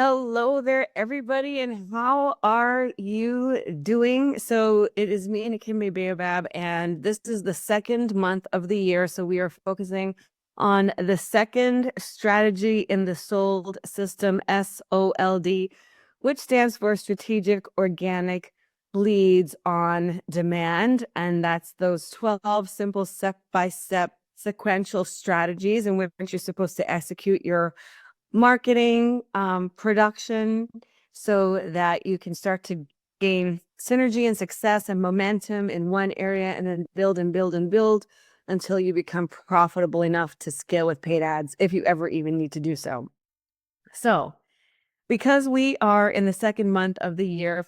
Hello there, everybody, and how are you doing? So it is me and Akimbe Baobab, and this is the second month of the year. So we are focusing on the second strategy in the SOLD system, SOLD, which stands for Strategic Organic Leads on Demand. And that's those 12 simple step-by-step sequential strategies in which you're supposed to execute your marketing, production, so that you can start to gain synergy and success and momentum in one area and then build and build and build until you become profitable enough to scale with paid ads, if you ever even need to do so. So, because we are in the second month of the year,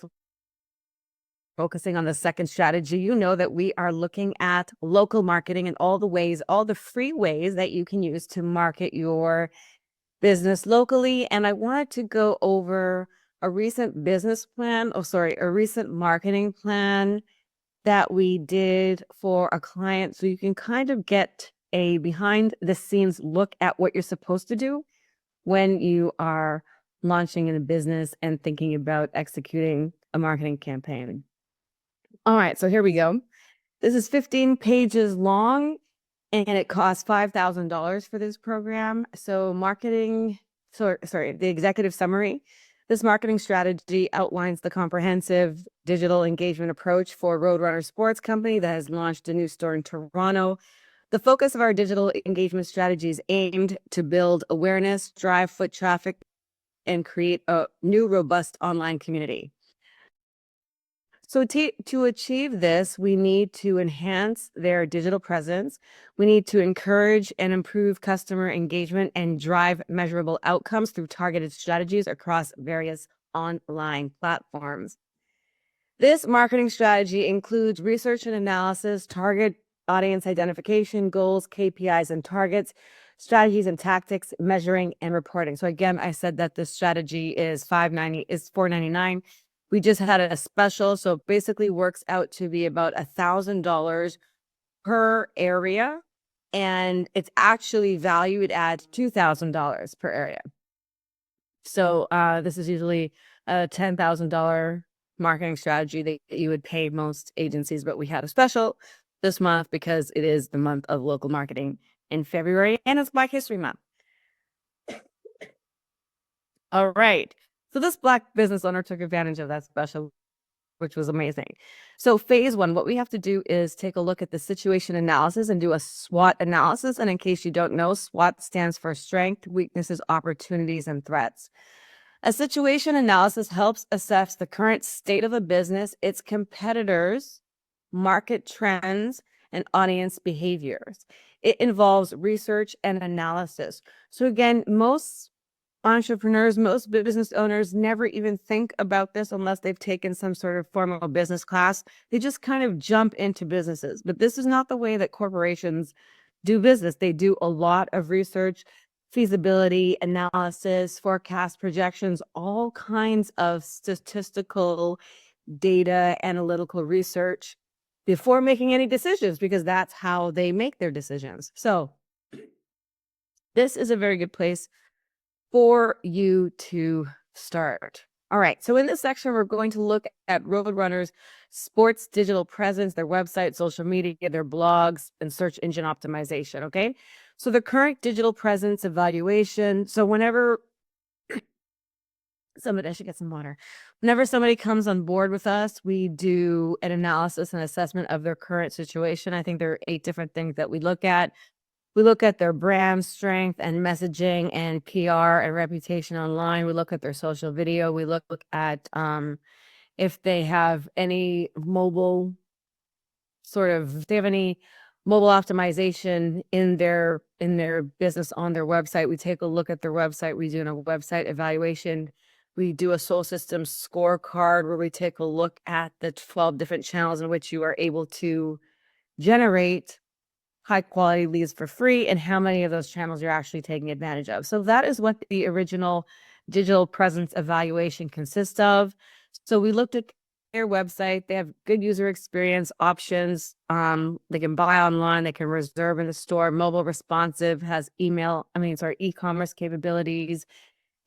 focusing on the second strategy, you know that we are looking at local marketing and all the ways, all the free ways that you can use to market your business locally. And I wanted to go over a recent a recent marketing plan that we did for a client. So you can kind of get a behind the scenes look at what you're supposed to do when you are launching in a business and thinking about executing a marketing campaign. All right, so here we go. This is 15 pages long and it costs $5,000 for this program. So the executive summary. This marketing strategy outlines the comprehensive digital engagement approach for Roadrunner Sports Company that has launched a new store in Toronto. The focus of our digital engagement strategy is aimed to build awareness, drive foot traffic, and create a new robust online community. So to achieve this, we need to enhance their digital presence. We need to encourage and improve customer engagement and drive measurable outcomes through targeted strategies across various online platforms. This marketing strategy includes research and analysis, target audience identification, goals, KPIs and targets, strategies and tactics, measuring and reporting. So again, I said that this strategy is $499. We just had a special, so it basically works out to be about $1,000 per area, and it's actually valued at $2,000 per area. So this is usually a $10,000 marketing strategy that you would pay most agencies, but we had a special this month because it is the month of local marketing in February, and it's Black History Month. All right. So this Black business owner took advantage of that special, which was amazing. So phase one, what we have to do is take a look at the situation analysis and do a SWOT analysis. And in case you don't know, SWOT stands for strength, weaknesses, opportunities, and threats. A situation analysis helps assess the current state of a business, its competitors, market trends, and audience behaviors. It involves research and analysis. So again, most entrepreneurs, most business owners never even think about this unless they've taken some sort of formal business class. They just kind of jump into businesses. But this is not the way that corporations do business. They do a lot of research, feasibility analysis, forecast projections, all kinds of statistical data, analytical research before making any decisions, because that's how they make their decisions. So this is a very good place for you to start. All right, so in this section, we're going to look at Roadrunner's sports digital presence, their website, social media, their blogs, and search engine optimization, okay? So the current digital presence evaluation. So whenever I should get some water. Whenever somebody comes on board with us, we do an analysis and assessment of their current situation. I think there are 8 different things that we look at. We look at their brand strength and messaging and PR and reputation online. We look at their social video. We look at if they have any mobile mobile optimization in their business on their website. We take a look at their website. We do a website evaluation. We do a Soul System scorecard where we take a look at the 12 different channels in which you are able to generate high quality leads for free and how many of those channels you're actually taking advantage of. So that is what the original digital presence evaluation consists of. So we looked at their website. They have good user experience options. They can buy online, they can reserve in the store, mobile responsive, has e-commerce capabilities.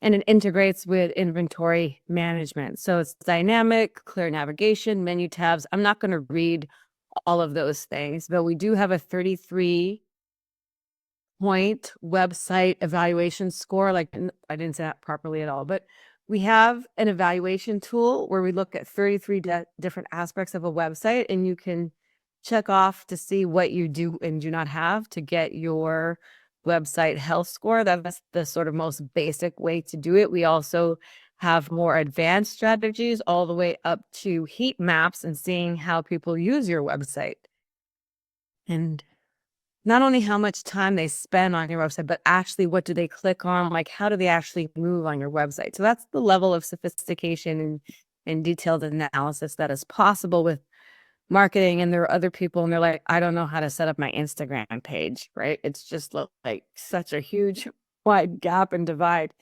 and it integrates with inventory management. So it's dynamic, clear navigation, menu tabs. I'm not going to read all of those things, but we do have a 33-point website evaluation score. Like, I didn't say that properly at all, but we have an evaluation tool where we look at 33 different aspects of a website, and you can check off to see what you do and do not have to get your website health score. That's the sort of most basic way to do it. We also have more advanced strategies all the way up to heat maps and seeing how people use your website. And not only how much time they spend on your website, but actually what do they click on? Like, how do they actually move on your website? So that's the level of sophistication and detailed analysis that is possible with marketing. And there are other people and they're like, I don't know how to set up my Instagram page, right? It's just like such a huge wide gap and divide.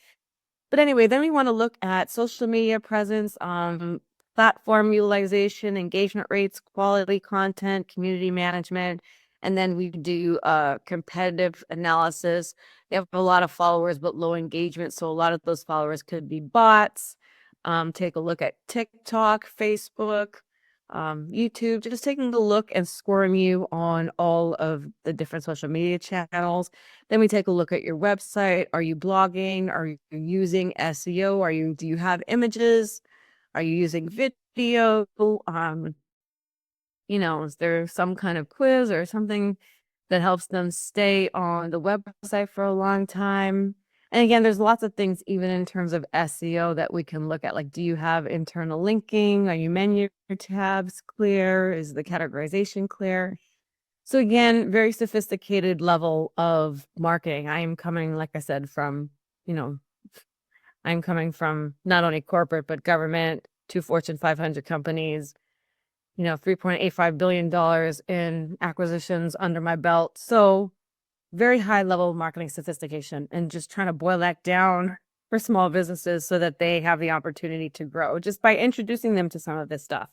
But anyway, then we want to look at social media presence, platform utilization, engagement rates, quality content, community management. And then we do competitive analysis. They have a lot of followers, but low engagement. So a lot of those followers could be bots. Take a look at TikTok, Facebook, YouTube, just taking a look and scoring you on all of the different social media channels. Then we take a look at your website. Are you blogging? Are you using SEO? Do you have images? Are you using video? Is there some kind of quiz or something that helps them stay on the website for a long time? And again, there's lots of things, even in terms of SEO, that we can look at. Like, do you have internal linking? Are your menu tabs clear? Is the categorization clear? So again, very sophisticated level of marketing. I am coming, like I said, you know, I'm coming from not only corporate, but government, 2 Fortune 500 companies, $3.85 billion in acquisitions under my belt. So very high level of marketing sophistication, and just trying to boil that down for small businesses so that they have the opportunity to grow just by introducing them to some of this stuff.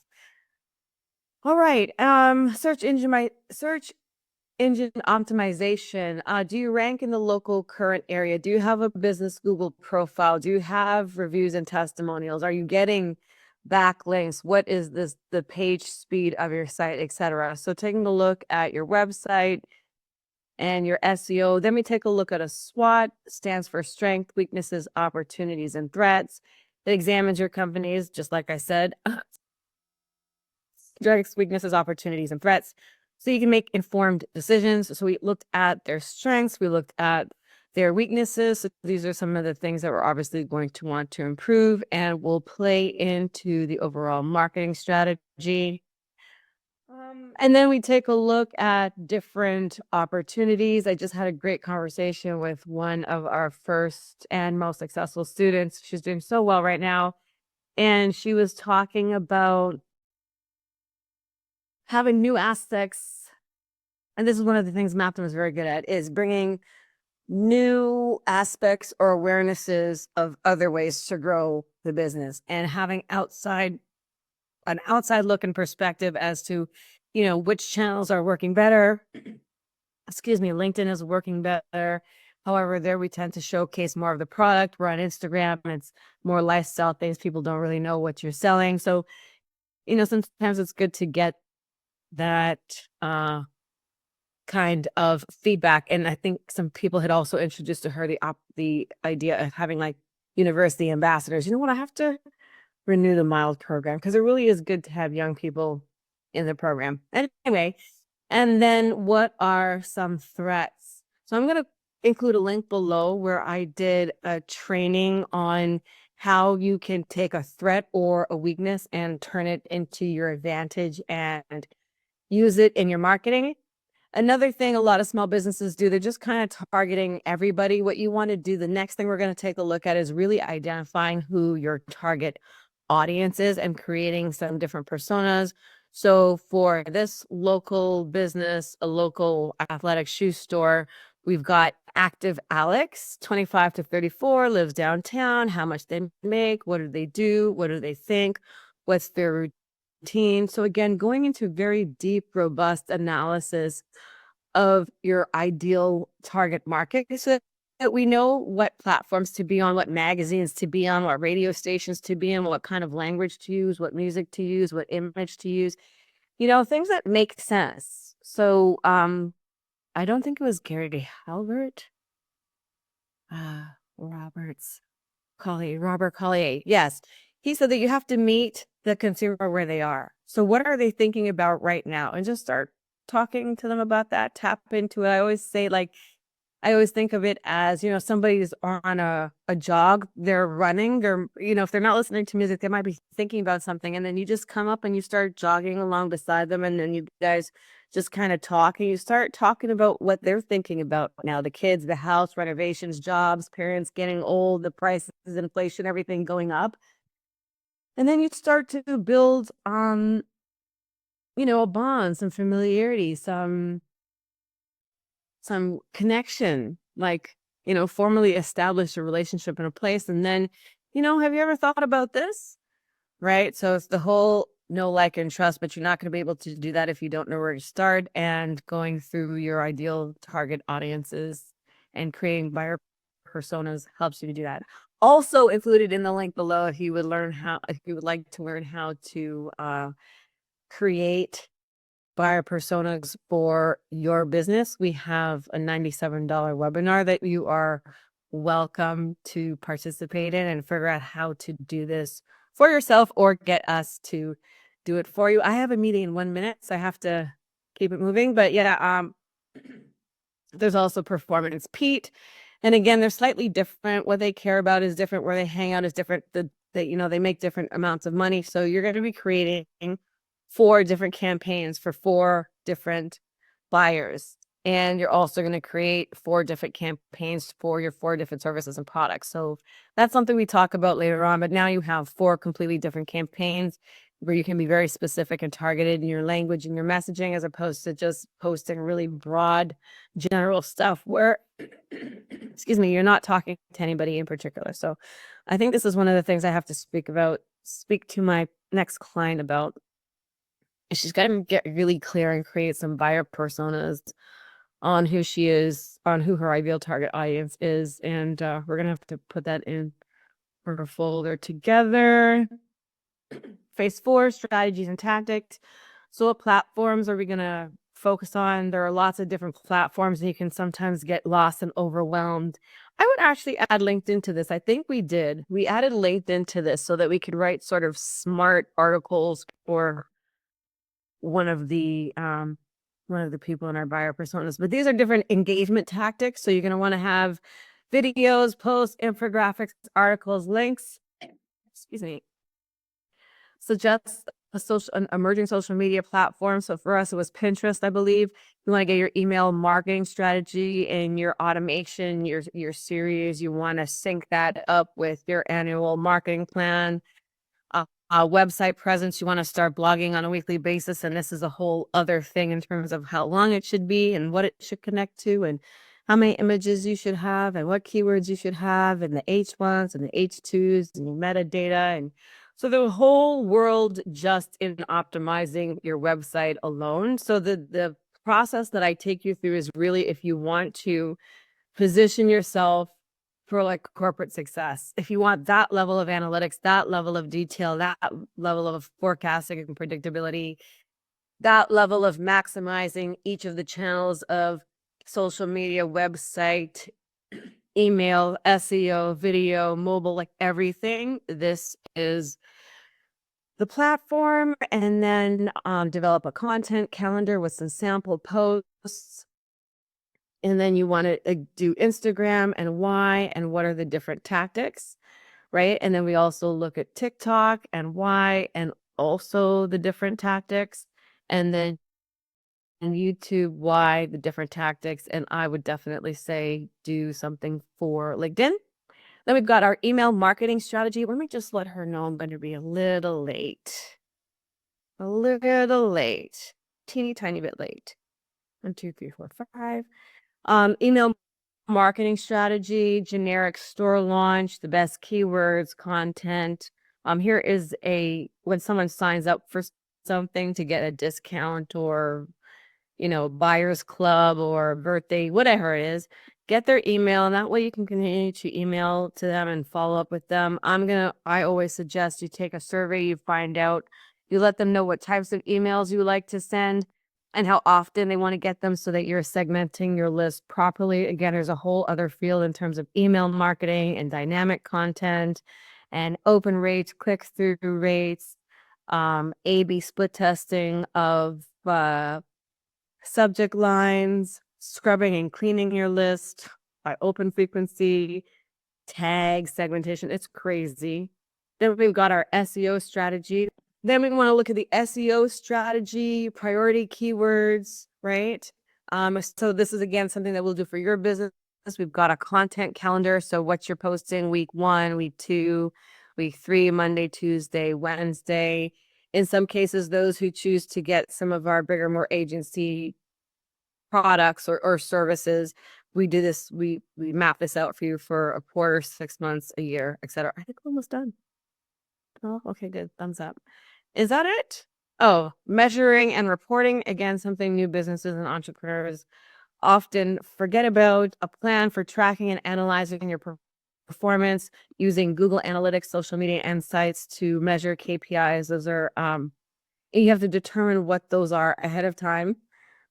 All right. Search engine optimization. Do you rank in the local current area? Do you have a business Google profile? Do you have reviews and testimonials? Are you getting backlinks? What is the page speed of your site, etc.? So taking a look at your website and your SEO. Then we take a look at a SWOT, stands for strength, weaknesses, opportunities, and threats. It examines your company's, just like I said, strengths, weaknesses, opportunities, and threats, so you can make informed decisions. So we looked at their strengths, we looked at their weaknesses. So these are some of the things that we're obviously going to want to improve and will play into the overall marketing strategy. And then we take a look at different opportunities. I just had a great conversation with one of our first and most successful students. She's doing so well right now. And she was talking about having new aspects. And this is one of the things Mappdom is very good at, is bringing new aspects or awarenesses of other ways to grow the business, and having an outside look and perspective as to, which channels are working better. Excuse me, LinkedIn is working better. However, there we tend to showcase more of the product. We're on Instagram and it's more lifestyle things. People don't really know what you're selling. So, sometimes it's good to get that kind of feedback. And I think some people had also introduced to her the idea of having like university ambassadors. You know what? I have to renew the Miles program, because it really is good to have young people in the program. Anyway, and then what are some threats? So I'm going to include a link below where I did a training on how you can take a threat or a weakness and turn it into your advantage and use it in your marketing. Another thing a lot of small businesses do, they're just kind of targeting everybody. What you want to do, the next thing we're going to take a look at, is really identifying who your target audience is and creating some different personas. So for this local business, a local athletic shoe store, we've got Active Alex, 25 to 34, lives downtown. How much they make, what do they do, what do they think, what's their routine. So again, going into very deep, robust analysis of your ideal target market. So we know what platforms to be on, what magazines to be on, what radio stations to be in, what kind of language to use, what music to use, what image to use, things that make sense. So, I don't think it was Gary Halbert. Robert Collier. Yes. He said that you have to meet the consumer where they are. So what are they thinking about right now? And just start talking to them about that, tap into it. I always think of it as, somebody's on a jog, they're running, if they're not listening to music, they might be thinking about something. And then you just come up and you start jogging along beside them. And then you guys just kind of talk and you start talking about what they're thinking about now, the kids, the house, renovations, jobs, parents getting old, the prices, inflation, everything going up. And then you start to build, a bond, some familiarity, some connection, formally establish a relationship in a place. And then, have you ever thought about this? Right. So it's the whole know, like, and trust, but you're not going to be able to do that if you don't know where to start. And going through your ideal target audiences and creating buyer personas helps you to do that. Also included in the link below, if you would like to learn how to create buyer personas for your business, we have a $97 webinar that you are welcome to participate in and figure out how to do this for yourself or get us to do it for you. I have a meeting in 1 minute, so I have to keep it moving. But yeah, there's also Performance Pete. And again, they're slightly different. What they care about is different. Where they hang out is different. They make different amounts of money. So you're going to be creating 4 different campaigns for 4 different buyers. And you're also going to create 4 different campaigns for your 4 different services and products. So that's something we talk about later on. But now you have 4 completely different campaigns where you can be very specific and targeted in your language and your messaging, as opposed to just posting really broad, general stuff where, excuse me, you're not talking to anybody in particular. So I think this is one of the things I have to speak to my next client about. She's got to get really clear and create some buyer personas on who she is, on who her ideal target audience is. And we're going to have to put that in her folder together. Phase 4, strategies and tactics. So what platforms are we going to focus on? There are lots of different platforms and you can sometimes get lost and overwhelmed. I would actually add LinkedIn to this. I think we did. We added LinkedIn to this so that we could write sort of smart articles for one of the people in our buyer personas. But these are different engagement tactics. So you're going to want to have videos, posts, infographics, articles, links. Excuse me. Suggest an emerging social media platform. So for us, it was Pinterest, I believe. You want to get your email marketing strategy and your automation, your series. You want to sync that up with your annual marketing plan. Website presence, you want to start blogging on a weekly basis. And this is a whole other thing in terms of how long it should be and what it should connect to and how many images you should have and what keywords you should have and the H1s and the H2s and your metadata. And so the whole world just in optimizing your website alone. So the process that I take you through is really if you want to position yourself for like corporate success. If you want that level of analytics, that level of detail, that level of forecasting and predictability, that level of maximizing each of the channels of social media, website, email, SEO, video, mobile, like everything, this is the platform. And then develop a content calendar with some sample posts. And then you want to do Instagram and why, and what are the different tactics, right? And then we also look at TikTok and why, and also the different tactics. And then in YouTube, why, the different tactics. And I would definitely say do something for LinkedIn. Then we've got our email marketing strategy. Let me just let her know I'm going to be a little late. A little late. Teeny tiny bit late. 1, 2, 3, 4, 5. Email marketing strategy, generic store launch, the best keywords, content. Here is when someone signs up for something to get a discount or, buyer's club or birthday, whatever it is, get their email, and that way you can continue to email to them and follow up with them. I always suggest you take a survey, you find out, you let them know what types of emails you like to send and how often they want to get them so that you're segmenting your list properly. Again, there's a whole other field in terms of email marketing and dynamic content and open rates, click-through rates, A/B split testing of subject lines, scrubbing and cleaning your list by open frequency, tag segmentation. It's crazy. Then we've got our SEO strategy. Then we want to look at the SEO strategy, priority keywords, right? So this is again something that we'll do for your business. We've got a content calendar. So what you're posting week 1, week 2, week 3, Monday, Tuesday, Wednesday. In some cases, those who choose to get some of our bigger, more agency products or services, we do this, we map this out for you for a quarter, 6 months, a year, etc. I think we're almost done. Oh, okay, good. Thumbs up. Is that it? Oh, measuring and reporting. Again, something new businesses and entrepreneurs often forget about: a plan for tracking and analyzing your performance using Google Analytics, social media insights to measure KPIs. Those are, you have to determine what those are ahead of time,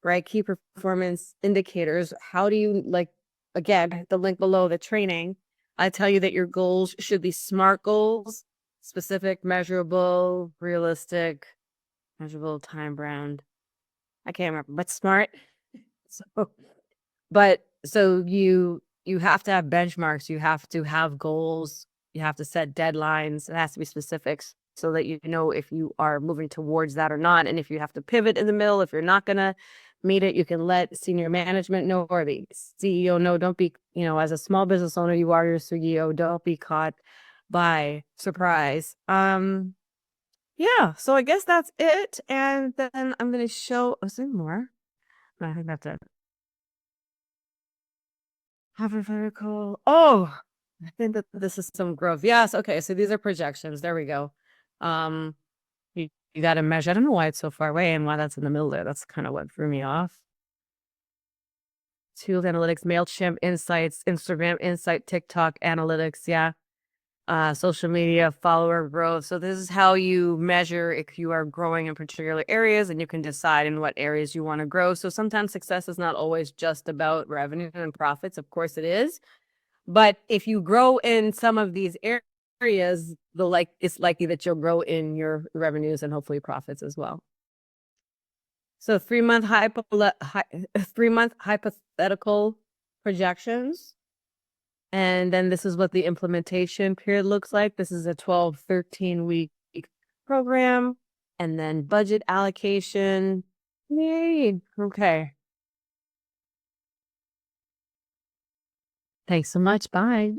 right? Key performance indicators. How do you, like, again, the link below, the training, I tell you that your goals should be SMART goals: specific, measurable, realistic, measurable, time bound. I can't remember, but SMART. So, but so you have to have benchmarks, you have to have goals, you have to set deadlines. It has to be specifics so that you know if you are moving towards that or not. And if you have to pivot in the middle, if you're not gonna meet it, you can let senior management know or the CEO know. Don't be, as a small business owner, you are your CEO. Don't be caught by surprise. Yeah, so I guess that's it. And then I'm gonna show some more. I think that's it. Hypothetical. Oh, I think that this is some growth. Yes. Okay. So these are projections. There we go. Um, you got to measure. I don't know why it's so far away and why that's in the middle there. That's kind of what threw me off. Tools, analytics, MailChimp, Insights, Instagram, Insight, TikTok, analytics. Yeah. Social media, follower growth. So this is how you measure if you are growing in particular areas, and you can decide in what areas you want to grow. So sometimes success is not always just about revenue and profits. Of course it is. But if you grow in some of these areas, it's likely that you'll grow in your revenues and hopefully profits as well. So 3-month 3-month hypothetical projections. And then this is what the implementation period looks like. This is a 12, 13-week program. And then budget allocation. Yay. Okay. Thanks so much. Bye.